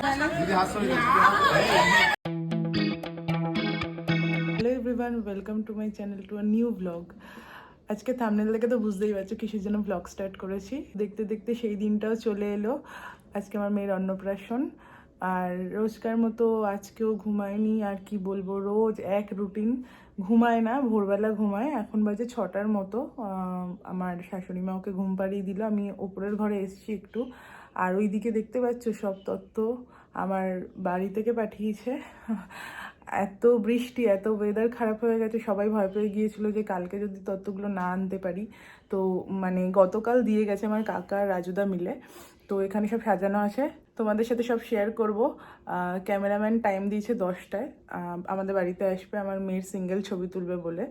Hello everyone, welcome to my channel to a new blog. আজকে thumbnail দেখে তো বুঝতেই পারছো কিসের জন্য ব্লগ স্টার্ট করেছি। দেখতে দেখতে সেই দিনটাও চলে এলো। আজকে আমার মেয়ের অন্নপ্রাশন। আর রোজকার মতো আজকেও ঘুমায়নি। আর কি বলবো, রোজ এক রুটিন। ঘুমায় না, ভোরবেলা ঘুমায়। এখন বাজে 6টার মতো। আমার শাশুড়ি মা ওকে ঘুম পাড়িয়ে দিল। আমি ওপরের ঘরে এসেছি একটু। আর ওইদিকে দেখতে পাচ্ছ সব তত্ত্ব আমার বাড়ি থেকে পাঠিয়েছে। এত বৃষ্টি, এত ওয়েদার খারাপ হয়ে গেছে, সবাই ভয় পেয়ে গিয়েছিল যে কালকে যদি তত্ত্বগুলো না আনতে পারি। তো মানে গতকাল দিয়ে গেছে আমার কাকা আর রাজুদা মিলে। তো এখানে সব সাজানো আছে, তোমাদের সাথে সব শেয়ার করব। ক্যামেরাম্যান টাইম দিয়েছে 10টায় আমাদের বাড়িতে আসবে আমার মেয়ের সিঙ্গেল ছবি তুলবে বলে।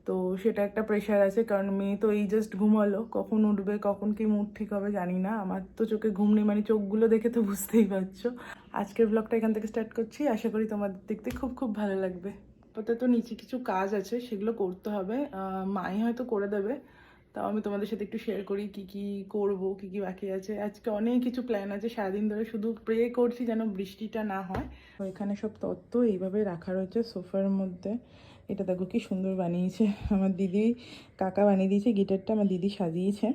তো সেটা একটা প্রেশার আছে, কারণ মেয়ে তো এই জাস্ট ঘুমালো, কখন উঠবে কখন কি মুড ঠিক হবে জানি না। আমার তো চোখে ঘুম নেই, মানে চোখগুলো দেখে তো বুঝতেই পারছো। আজকের ব্লগটা এখান থেকে স্টার্ট করছি, আশা করি তোমাদের দেখতে খুব খুব ভালো লাগবে। আপাতত নিচে কিছু কাজ আছে, সেগুলো করতে হবে। মাই হয়তো করে দেবে, তাও আমি তোমাদের সাথে একটু শেয়ার করি কি কি করব, কি কি বাকি আছে। আজকে অনেক কিছু প্ল্যান আছে, সারাদিন ধরে শুধু প্রে করছি যেন বৃষ্টিটা না হয়। তো এখানে সব তত্ত্ব এইভাবে রাখা রয়েছে সোফার মধ্যে। এটা দেখো কি সুন্দর বানিয়েছে আমার দিদি, কাকা বানিয়ে দিয়েছে। গিটারটা আমার দিদি সাজিয়েছে।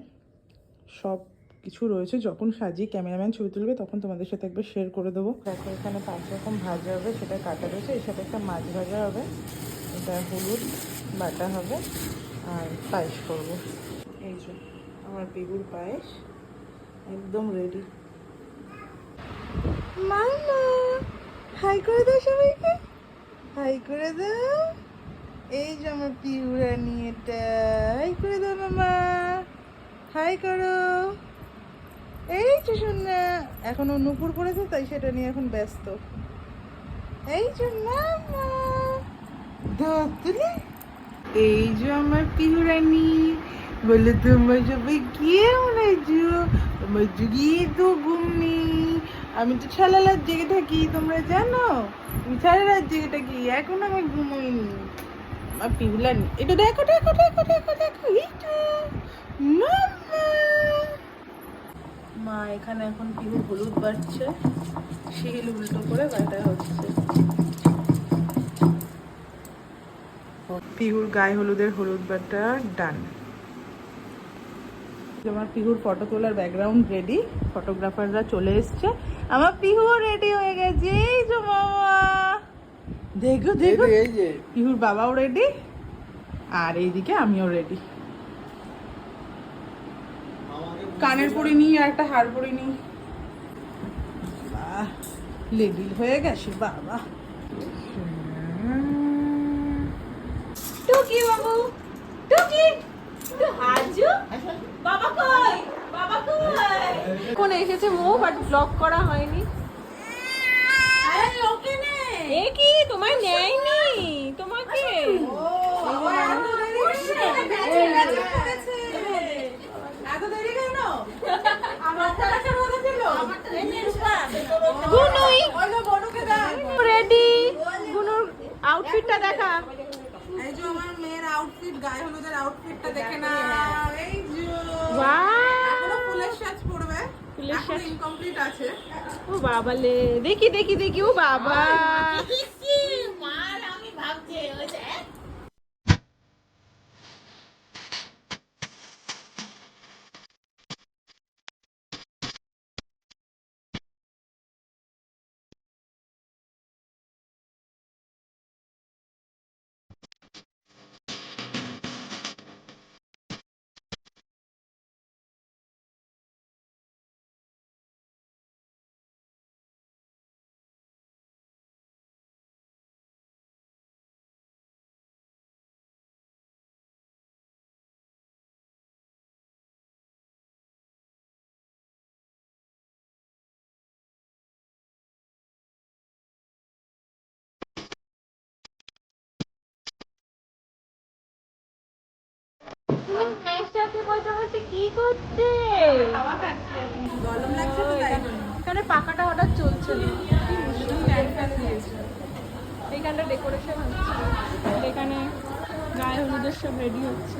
সব কিছু রয়েছে, যখন সাজিয়ে ক্যামেরাম্যান ছবি তুলবে তখন তোমাদের সাথে একবার শেয়ার করে দেবো। দেখো এখানে 5 রকম ভাজা হবে, সেটা কাটা রয়েছে। এর সাথে একটা মাছ ভাজা হবে, এটা হলুদ বাটা হবে, আর পায়েস করবো। এই যে আমার পিগুর পায়েস একদম রেডি। মামা হাই করে দাও সবাইকে, হাই করে দাও। এই যে আমার পিউরা নিয়ে, এটা হাই করে দাও মামা, হাই করো। এই যে শোনা, এখন ও নুপুর পড়েছে তাই সেটা নিয়ে এখন ব্যস্ত। এই যে মামা তুলে, এই যে আমার পিহুরানি বলে তোমার সবাই কেমন আছো। আমার যুগিয়ে তো ঘুম নেই, আমি তো সারা রাত জেগে থাকি, তোমরা জানো আমি সারা রাত জেগে থাকি, এখন আমি ঘুমোইনি। আমার পিহুলানি, এটা দেখো দেখো দেখো দেখো দেখো, এই তো মামা। মা এখানে এখন পিহু হলুদ বাড়ছে, শিল উল্টো করে বাটা হচ্ছে। পিহুর গায়ে হলুদের হলুদ বাটা ডান। আমার পিহুর ফটো তোলার ব্যাকগ্রাউন্ড রেডি, ফটোগ্রাফাররা চলে এসছে। আমার পিহুও রেডি হয়ে গেছে, এই যে মামা দেখো দেখো, পিহুর বাবাও রেডি, আর এইদিকে আমিও রেডি। কানের পরিনি আর একটা হার পরিনি, লেডিল হয়ে গেছে বাবা। টুকি বাবু, টুকি হাজু, বাবা কই, বাবা কই। কোন এসেছে মো, বাট ব্লগ করা হয়নি। আরে ওকে নে, এ কি তোমায় নেয়নি তোমাকে? এত দেরি কেন? আমারটা কাছে বলে দিল, আমারটা এনে রূপা গুনুই ওলো বড়কে দাও। রেডি, গুনুর আউটফিটটা দেখা। এই যে আমার মেয়ের আউটফিট, গায়ে হলুদের আউটফিটটা দেখে না। এই যে ওয়াও, এখনো ফুলের সাজ পড়বে, ফুলের সাজ ইনকমপ্লিট আছে। ও বাবা লে, দেখি দেখি দেখি, ও বাবা মার, আমি ভাবছি ওই যে কি করছে? এখানে পাখাটা হঠাৎ চলছে না, এইখানটা ডেকোরেশন হচ্ছে, এখানে গায়ে হলুদের সব রেডি হচ্ছে।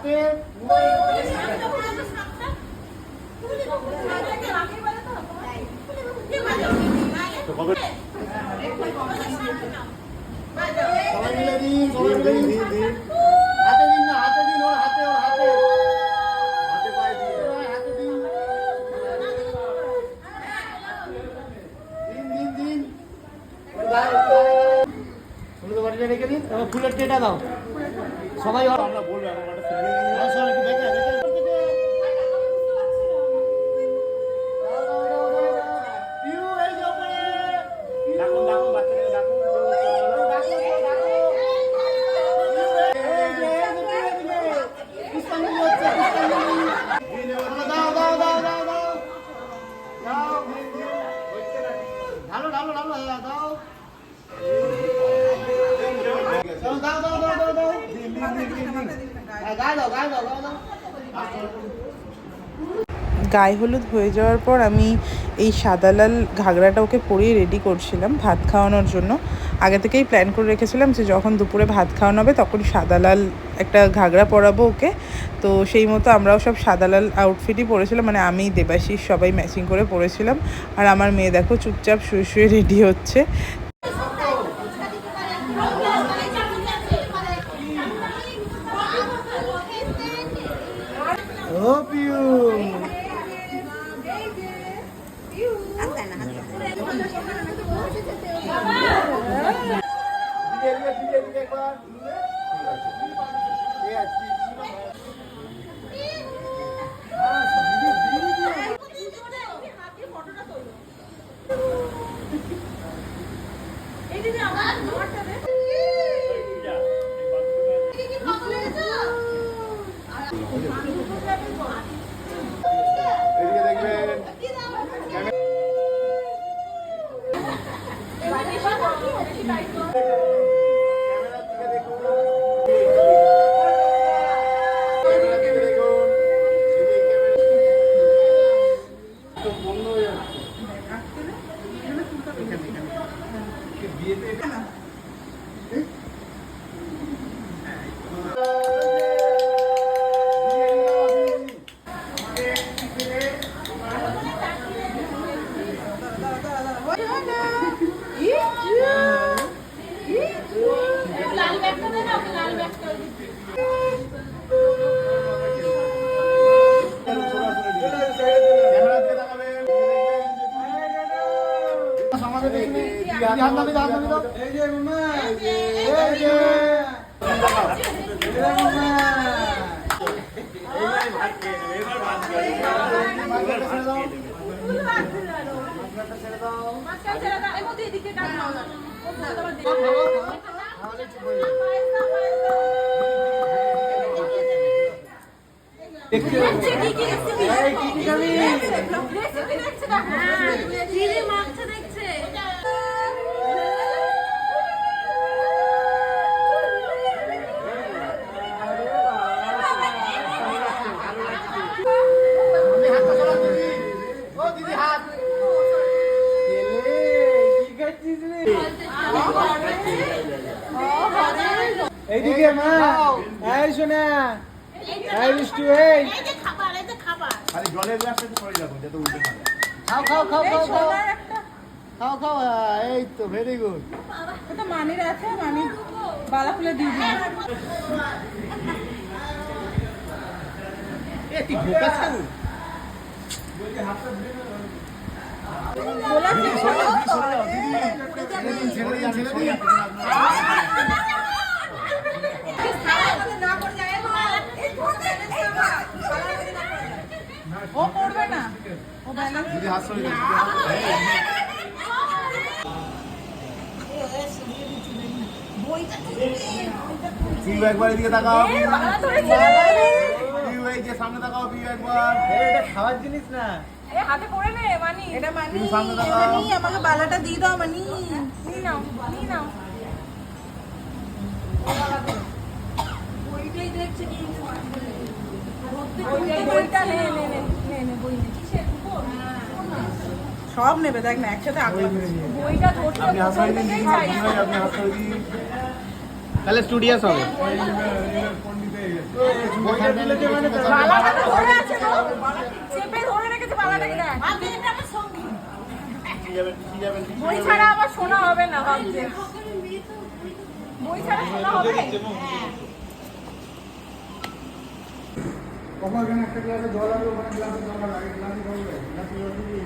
হাতে সবাই মিলে দিন, সবাই মিলে দিন। হাতে দিন না, হাতে দিন, ওর হাতে, ওর হাতে। হাতে পায়ে দিন, হাতে দিন। দিন, দিন, দিন। হলুদ বাটিটা রেখে দিন, এবার ফুলের ট্রেটা দাও। সবাই আমরা বলবো এখন একটা সিঙ্গেল সবাই কি দেখে দেখে পিউ এই যে উপরে ডাকুন ডাকুন বাচ্চাকে ডাকুন গায়ে হলুদ হয়ে যাওয়ার পর আমি এই সাদা লাল ঘাগরাটা ওকে পরিয়ে রেডি করছিলাম ভাত খাওয়ানোর জন্য। আগে থেকেই প্ল্যান করে রেখেছিলাম যে যখন দুপুরে ভাত খাওয়ানো হবে তখন সাদা লাল একটা ঘাগরা পরাবো ওকে। তো সেই মতো আমরাও সব সাদা লাল আউটফিটই পরেছিলাম, মানে আমি দেবাশিস সবাই ম্যাচিং করে পরেছিলাম। আর আমার মেয়ে দেখো চুপচাপ শুয়ে শুয়ে রেডি হচ্ছে। ও পিউ এইদিকে মা এই শোনা এই মিষ্টি এই যে খাবার এই যে খাবার খালি জলের গ্লাসটা একটু পড়ে যাবে যাতে উল্টে না খাও খাও খাও খাও খাও খাও এই তো ভেরি গুড এটা মানির আছে মানি বালা ফুলে দিয়ে দিই এ কি বোকা ছাগল বলতে হাতটা ধরে না বলা দিদি ছেড়ে দিন ও পড়বে না ও ব্যালেন্স দিদি হাত সরিয়ে দাও পিউ একবার এদিকে তাকাও পিউ এই যে সামনে তাকাও পিউ একবার এটা খাওয়ার জিনিস না হাতে পড়ে নে মানি এটা মানি সামনে তাকাও মানি আমাকে বালাটা দিয়ে দাও মানি নিয়ে নাও ওইটাই দেখছে কি ওইটা নে বই নে কিসের সব নেবে দেখ না একসাথে বইটা ধরতে আপনি হাত সরিয়ে দিন আপনি হাত সরিয়ে দিন তাহলে স্টুডিয়াস হবে বইটা দিলে যে মানে তার বালাটা তো ধরে আছে গো। চেপে ধরে রেখেছে বালাটাকে দেখ। বই ছাড়া আবার শোনা হবে না ভাবছে। বই ছাড়া শোনা হবে? বাবা এখানে একটা গ্লাসে জল আছে, ওখানে গ্লাসে জল লাগে, গ্লাসে জল লাগে, গ্লাসে জল দিয়ে